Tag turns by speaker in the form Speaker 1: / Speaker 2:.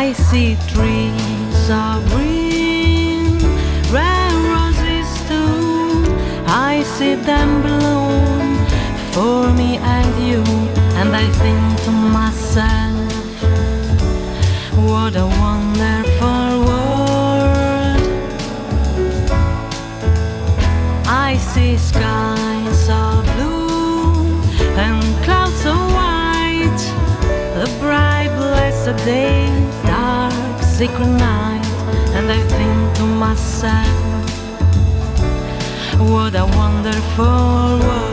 Speaker 1: I see trees of green, red roses too. I see them bloom for me and you. And I think to myself, what a wonderful world. I see skies of blue and clouds of white, the bright blessed day, dark secret night. And I think to myself, what a wonderful world.